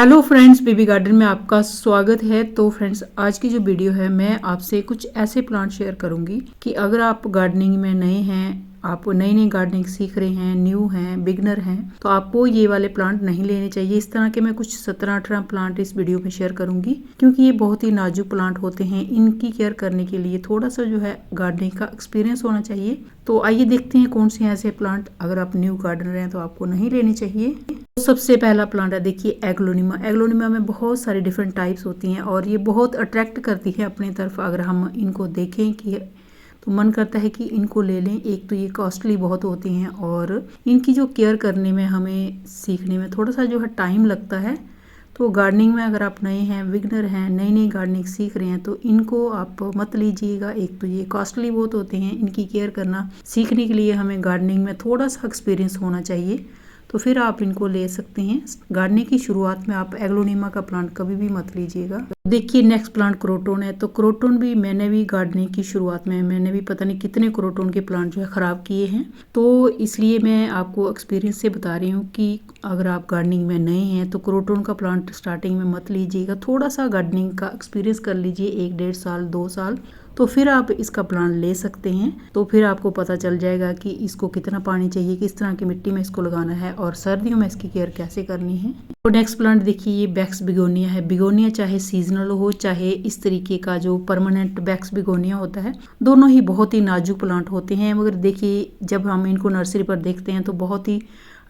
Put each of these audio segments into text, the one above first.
Hello friends, baby garden में आपका स्वागत है। तो फ्रेंड्स, आज की जो वीडियो है मैं आपसे कुछ ऐसे प्लांट शेयर करूंगी कि अगर आप गार्डनिंग में नए हैं, आप नई गार्डनिंग सीख रहे हैं, न्यू हैं, बिगनर हैं, तो आपको ये वाले प्लांट नहीं लेने चाहिए। इस तरह के मैं कुछ 17-18 प्लांट इस वीडियो में शेयर करूंगी क्योंकि ये बहुत ही नाजुक प्लांट होते हैं। इनकी केयर करने के लिए थोड़ा सा जो है गार्डनिंग का एक्सपीरियंस होना चाहिए। तो आइए देखते हैं कौन से ऐसे प्लांट अगर आप न्यू गार्डनर हैं तो आपको नहीं लेने चाहिए। तो सबसे पहला प्लांट है, देखिए एग्लोनिमा। एग्लोनिमा में बहुत सारी डिफरेंट टाइप्स होती हैं और ये बहुत अट्रैक्ट करती है अपनी तरफ। अगर हम इनको देखें कि तो मन करता है कि इनको ले लें। एक तो ये कॉस्टली बहुत होती हैं और इनकी जो केयर करने में हमें सीखने में थोड़ा सा जो है टाइम लगता है। तो गार्डनिंग में अगर आप नए हैं, बिगनर हैं, नई गार्डनिंग सीख रहे हैं तो इनको आप मत लीजिएगा। एक तो ये कॉस्टली बहुत होते हैं, इनकी केयर करना सीखने के लिए हमें गार्डनिंग में थोड़ा सा एक्सपीरियंस होना चाहिए, तो फिर आप इनको ले सकते हैं। गार्डनिंग की शुरुआत में आप एग्लोनिमा का प्लांट कभी भी मत लीजिएगा। देखिए नेक्स्ट प्लांट क्रोटोन है। तो क्रोटोन भी मैंने भी गार्डनिंग की शुरुआत में मैंने भी पता नहीं कितने क्रोटोन के प्लांट जो है ख़राब किए हैं। तो इसलिए मैं आपको एक्सपीरियंस से बता रही हूँ कि अगर आप गार्डनिंग में नए हैं तो क्रोटोन का प्लांट स्टार्टिंग में मत लीजिएगा। थोड़ा सा गार्डनिंग का एक्सपीरियंस कर लीजिए, 1-1.5 साल 2 साल, तो फिर आप इसका प्लांट ले सकते हैं। तो फिर आपको पता चल जाएगा कि इसको कितना पानी चाहिए, किस तरह की मिट्टी में इसको लगाना है और सर्दियों में इसकी केयर कैसे करनी है। तो नेक्स्ट प्लांट देखिए, ये बैक्स बिगोनिया है। बिगोनिया चाहे सीजनल हो चाहे इस तरीके का जो परमानेंट बैक्स बिगोनिया होता है, दोनों ही बहुत ही नाजुक प्लांट होते हैं। मगर देखिए जब हम इनको नर्सरी पर देखते हैं तो बहुत ही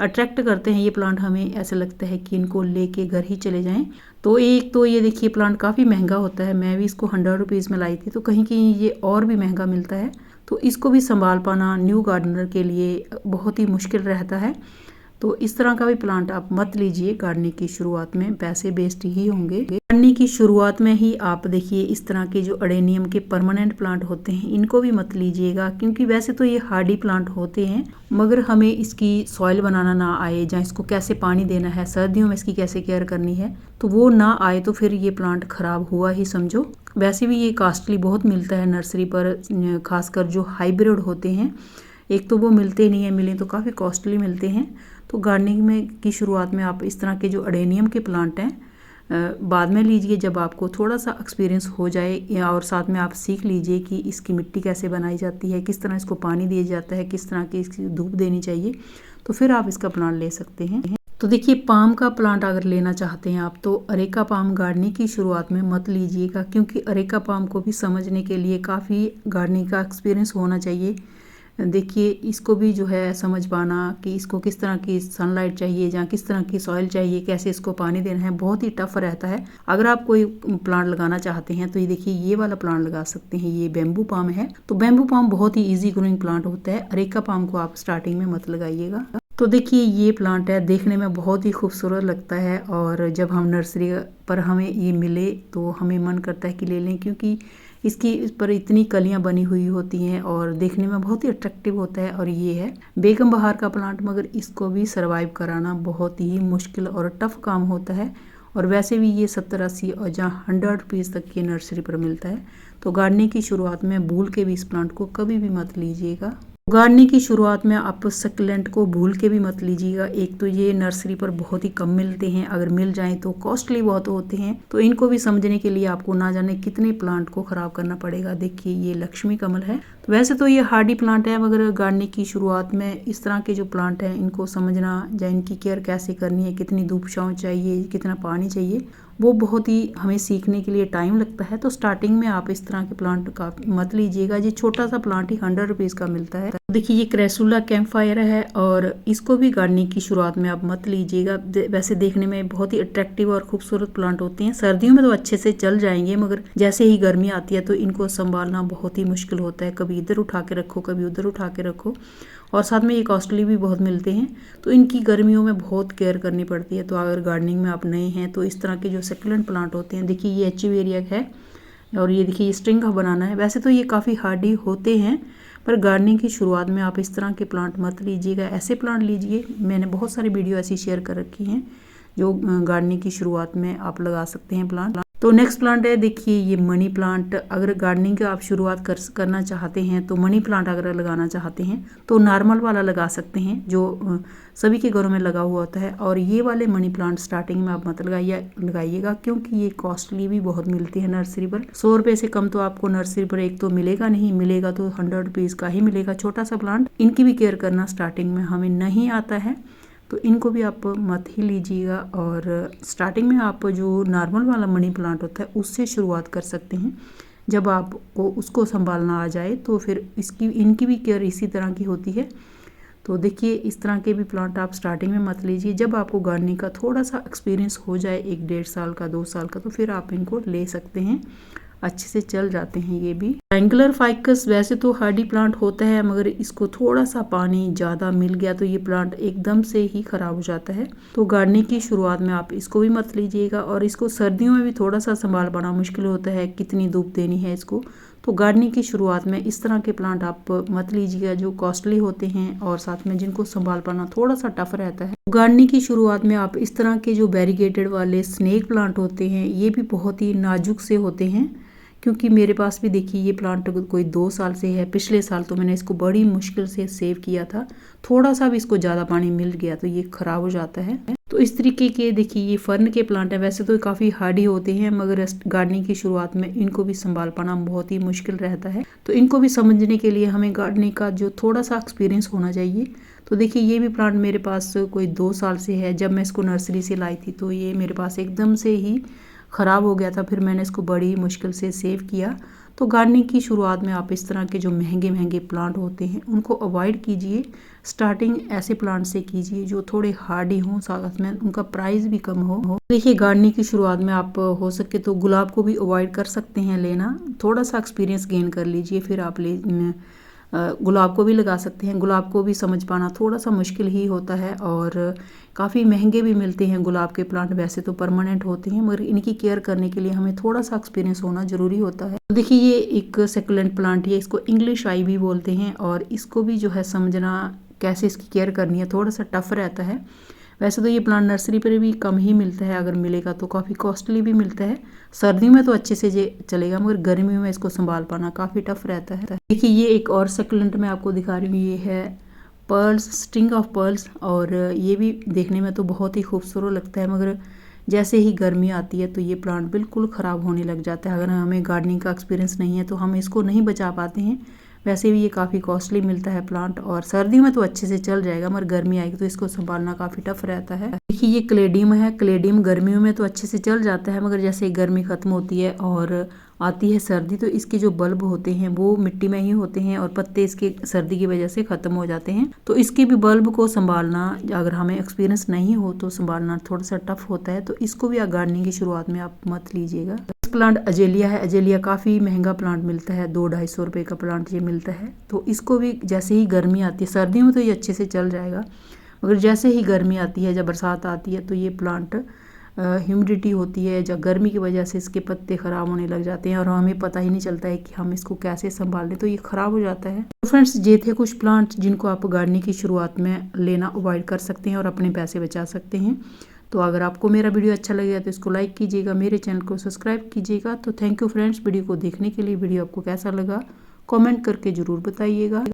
अट्रैक्ट करते हैं ये प्लांट। हमें ऐसा लगता है कि इनको लेके घर ही चले जाएं। तो एक तो ये देखिए प्लांट काफ़ी महंगा होता है। मैं भी इसको 100 रुपीज़ में लाई थी, तो कहीं कहीं ये और भी महंगा मिलता है। तो इसको भी संभाल पाना न्यू गार्डनर के लिए बहुत ही मुश्किल रहता है। तो इस तरह का भी प्लांट आप मत लीजिए गार्डनिंग की शुरुआत में, पैसे वेस्ट ही होंगे। गार्डनिंग की शुरुआत में ही आप देखिए इस तरह के जो अडेनियम के परमानेंट प्लांट होते हैं इनको भी मत लीजिएगा, क्योंकि वैसे तो ये हार्डी प्लांट होते हैं मगर हमें इसकी सॉइल बनाना ना आए, या इसको कैसे पानी देना है, सर्दियों में इसकी कैसे केयर करनी है, तो वो ना आए तो फिर ये प्लांट खराब हुआ ही समझो। वैसे भी ये कॉस्टली बहुत मिलता है नर्सरी पर, खासकर जो हाइब्रिड होते हैं। एक तो वो मिलते नहीं है, मिले तो काफ़ी कॉस्टली मिलते हैं। तो गार्डनिंग में की शुरुआत में आप इस तरह के जो अडेनियम के प्लांट हैं बाद में लीजिए, जब आपको थोड़ा सा एक्सपीरियंस हो जाए, या और साथ में आप सीख लीजिए कि इसकी मिट्टी कैसे बनाई जाती है, किस तरह इसको पानी दिया जाता है, किस तरह की इसकी धूप देनी चाहिए, तो फिर आप इसका प्लांट ले सकते हैं। तो देखिए पाम का प्लांट अगर लेना चाहते हैं आप तो अरेका पाम गार्डनिंग की शुरुआत में मत लीजिएगा, क्योंकि अरेका पाम को भी समझने के लिए काफ़ी गार्डनिंग का एक्सपीरियंस होना चाहिए। देखिए इसको भी जो है समझ पाना कि इसको किस तरह की सनलाइट चाहिए या किस तरह की सॉइल चाहिए, कैसे इसको पानी देना है, बहुत ही टफ रहता है। अगर आप कोई प्लांट लगाना चाहते हैं तो ये देखिए ये वाला प्लांट लगा सकते हैं। ये बेम्बू पाम है। तो बेम्बू पाम बहुत ही इजी ग्रोइंग प्लांट होता है। अरेका पाम को आप स्टार्टिंग में मत लगाइएगा। तो देखिए ये प्लांट है, देखने में बहुत ही खूबसूरत लगता है और जब हम नर्सरी पर हमें ये मिले तो हमें मन करता है कि ले लें, क्योंकि इसकी इस पर इतनी कलियां बनी हुई होती हैं और देखने में बहुत ही अट्रैक्टिव होता है। और ये है बेगम बहार का प्लांट, मगर इसको भी सरवाइव कराना बहुत ही मुश्किल और टफ काम होता है। और वैसे भी ये 70-80 और जहाँ 100 रुपीज़ तक ये नर्सरी पर मिलता है। तो गार्डनिंग की शुरुआत में भूल के भी इस प्लांट को कभी भी मत लीजिएगा। गार्डनिंग की शुरुआत में आप सक्लेंट को भूल के भी मत लीजिएगा। एक तो ये नर्सरी पर बहुत ही कम मिलते हैं, अगर मिल जाएं तो कॉस्टली बहुत होते हैं। तो इनको भी समझने के लिए आपको ना जाने कितने प्लांट को खराब करना पड़ेगा। देखिए ये लक्ष्मी कमल है। तो वैसे तो ये हार्डी प्लांट है, मगर गार्डनिंग की शुरुआत में इस तरह के जो प्लांट हैं इनको समझना या इनकी केयर कैसे करनी है, कितनी धूप छांव चाहिए, कितना पानी चाहिए, वो बहुत ही हमें सीखने के लिए टाइम लगता है। तो स्टार्टिंग में आप इस तरह के प्लांट का मत लीजिएगा। ये छोटा सा प्लांट ही 100 रुपीज़ का मिलता है। देखिए ये क्रेसुला कैंपफायर है और इसको भी गार्डनिंग की शुरुआत में आप मत लीजिएगा। वैसे देखने में बहुत ही अट्रैक्टिव और खूबसूरत प्लांट होते हैं। सर्दियों में तो अच्छे से चल जाएंगे, मगर जैसे ही गर्मी आती है तो इनको संभालना बहुत ही मुश्किल होता है। कभी इधर उठा के रखो, कभी उधर उठा के रखो, और साथ में ये कॉस्टली भी बहुत मिलते हैं। तो इनकी गर्मियों में बहुत केयर करनी पड़ती है। तो अगर गार्डनिंग में आप नए हैं तो इस तरह के जो सक्लेंट प्लांट होते हैं, देखिए ये एचीवेरिया है और ये देखिए ये स्ट्रिंग का बनाना है। वैसे तो ये काफ़ी हार्डी होते हैं, पर गार्डनिंग की शुरुआत में आप इस तरह के प्लांट मत लीजिएगा, ऐसे प्लांट लीजिए। मैंने बहुत सारी वीडियो ऐसी शेयर कर रखी हैं जो गार्डनिंग की शुरुआत में आप लगा सकते हैं प्लांट। तो नेक्स्ट प्लांट है, देखिए ये मनी प्लांट। अगर गार्डनिंग का आप शुरुआत करना चाहते हैं तो मनी प्लांट अगर लगाना चाहते हैं तो नॉर्मल वाला लगा सकते हैं जो सभी के घरों में लगा हुआ होता है। और ये वाले मनी प्लांट स्टार्टिंग में आप मत लगाइएगा, क्योंकि ये कॉस्टली भी बहुत मिलती है नर्सरी पर। 100 रुपये से कम तो आपको नर्सरी पर एक तो मिलेगा नहीं, मिलेगा तो 100 रुपीज़ का ही मिलेगा छोटा सा प्लांट। इनकी भी केयर करना स्टार्टिंग में हमें नहीं आता है, तो इनको भी आप मत ही लीजिएगा। और स्टार्टिंग में आप जो नॉर्मल वाला मनी प्लांट होता है उससे शुरुआत कर सकते हैं। जब आपको उसको संभालना आ जाए तो फिर इनकी भी केयर इसी तरह की होती है। तो देखिए इस तरह के भी प्लांट आप स्टार्टिंग में मत लीजिए। जब आपको गार्डनिंग का थोड़ा सा एक्सपीरियंस हो जाए, 1-1.5 साल का, 2 साल का, तो फिर आप इनको ले सकते हैं, अच्छे से चल जाते हैं ये भी। ट्रायंगुलर फाइकस वैसे तो हार्डी प्लांट होता है, मगर इसको थोड़ा सा पानी ज़्यादा मिल गया तो ये प्लांट एकदम से ही ख़राब हो जाता है। तो गार्डनिंग की शुरुआत में आप इसको भी मत लीजिएगा। और इसको सर्दियों में भी थोड़ा सा संभाल पाना मुश्किल होता है, कितनी धूप देनी है इसको। तो गार्डनिंग की शुरुआत में इस तरह के प्लांट आप मत लीजिएगा जो कॉस्टली होते हैं और साथ में जिनको संभाल पाना थोड़ा सा टफ रहता है। गार्डनिंग की शुरुआत में आप इस तरह के जो बैरिकेडेड वाले स्नेक प्लांट होते हैं, ये भी बहुत ही नाजुक से होते हैं। क्योंकि मेरे पास भी देखिए ये प्लांट कोई 2 साल से है। पिछले साल तो मैंने इसको बड़ी मुश्किल से सेव किया था, थोड़ा सा भी इसको ज़्यादा पानी मिल गया तो ये ख़राब हो जाता है। तो इस तरीके के देखिए ये फर्न के प्लांट हैं। वैसे तो काफ़ी हार्डी होते हैं, मगर गार्डनिंग की शुरुआत में इनको भी संभाल पाना बहुत ही मुश्किल रहता है। तो इनको भी समझने के लिए हमें गार्डनिंग का जो थोड़ा सा एक्सपीरियंस होना चाहिए। तो देखिए ये भी प्लांट मेरे पास कोई 2 साल से है। जब मैं इसको नर्सरी से लाई थी तो ये मेरे पास एकदम से ही ख़राब हो गया था, फिर मैंने इसको बड़ी मुश्किल से सेव किया। तो गार्डनिंग की शुरुआत में आप इस तरह के जो महंगे महंगे प्लांट होते हैं उनको अवॉइड कीजिए। स्टार्टिंग ऐसे प्लांट से कीजिए जो थोड़े हार्डी हों, साथ में उनका प्राइस भी कम हो। देखिए गार्डनिंग की शुरुआत में आप हो सके तो गुलाब को भी अवॉइड कर सकते हैं लेना। थोड़ा सा एक्सपीरियंस गेन कर लीजिए, फिर आप गुलाब को भी लगा सकते हैं। गुलाब को भी समझ पाना थोड़ा सा मुश्किल ही होता है और काफ़ी महंगे भी मिलते हैं गुलाब के प्लांट। वैसे तो परमानेंट होते हैं, मगर इनकी केयर करने के लिए हमें थोड़ा सा एक्सपीरियंस होना ज़रूरी होता है। तो देखिए ये एक सेकुलेंट प्लांट है, इसको इंग्लिश आई भी बोलते हैं। और इसको भी जो है समझना कैसे इसकी केयर करनी है थोड़ा सा टफ रहता है। वैसे तो ये प्लांट नर्सरी पर भी कम ही मिलता है, अगर मिलेगा तो काफ़ी कॉस्टली भी मिलता है। सर्दियों में तो अच्छे से चलेगा, मगर गर्मियों में इसको संभाल पाना काफ़ी टफ रहता है। देखिए ये एक और सेकुलेंट मैं आपको दिखा रही हूँ, ये है पर्ल्स, स्ट्रिंग ऑफ पर्ल्स। और ये भी देखने में तो बहुत ही खूबसूरत लगता है, मगर जैसे ही गर्मी आती है तो ये प्लांट बिल्कुल ख़राब होने लग जाता है। अगर हमें गार्डनिंग का एक्सपीरियंस नहीं है तो हम इसको नहीं बचा पाते हैं। वैसे भी ये काफ़ी कॉस्टली मिलता है प्लांट, और सर्दियों में तो अच्छे से चल जाएगा, मगर गर्मी आएगी तो इसको संभालना काफ़ी टफ रहता है। देखिए ये क्लेडियम है। क्लेडियम गर्मियों में तो अच्छे से चल जाता है, मगर जैसे गर्मी ख़त्म होती है और आती है सर्दी तो इसके जो बल्ब होते हैं वो मिट्टी में ही होते हैं और पत्ते इसके सर्दी की वजह से ख़त्म हो जाते हैं। तो इसके भी बल्ब को संभालना, अगर हमें एक्सपीरियंस नहीं हो तो संभालना थोड़ा सा टफ होता है। तो इसको भी गार्डनिंग की शुरुआत में आप मत लीजिएगा। प्लांट अजेलिया है। अजेलिया काफ़ी महंगा प्लांट मिलता है, 200-250 रुपये का प्लांट ये मिलता है। तो इसको भी जैसे ही गर्मी आती है, सर्दियों में तो ये अच्छे से चल जाएगा, मगर जैसे ही गर्मी आती है, जब बरसात आती है तो ये प्लांट ह्यूमिडिटी होती है, जब गर्मी की वजह से इसके पत्ते ख़राब होने लग जाते हैं और हमें पता ही नहीं चलता है कि हम इसको कैसे संभाल लें, तो ये ख़राब हो जाता है। तो फ्रेंड्स ये थे कुछ प्लांट जिनको आप गार्डनिंग की शुरुआत में लेना अवॉइड कर सकते हैं और अपने पैसे बचा सकते हैं। तो अगर आपको मेरा वीडियो अच्छा लगेगा तो इसको लाइक कीजिएगा, मेरे चैनल को सब्सक्राइब कीजिएगा। तो थैंक यू फ्रेंड्स वीडियो को देखने के लिए। वीडियो आपको कैसा लगा कमेंट करके ज़रूर बताइएगा।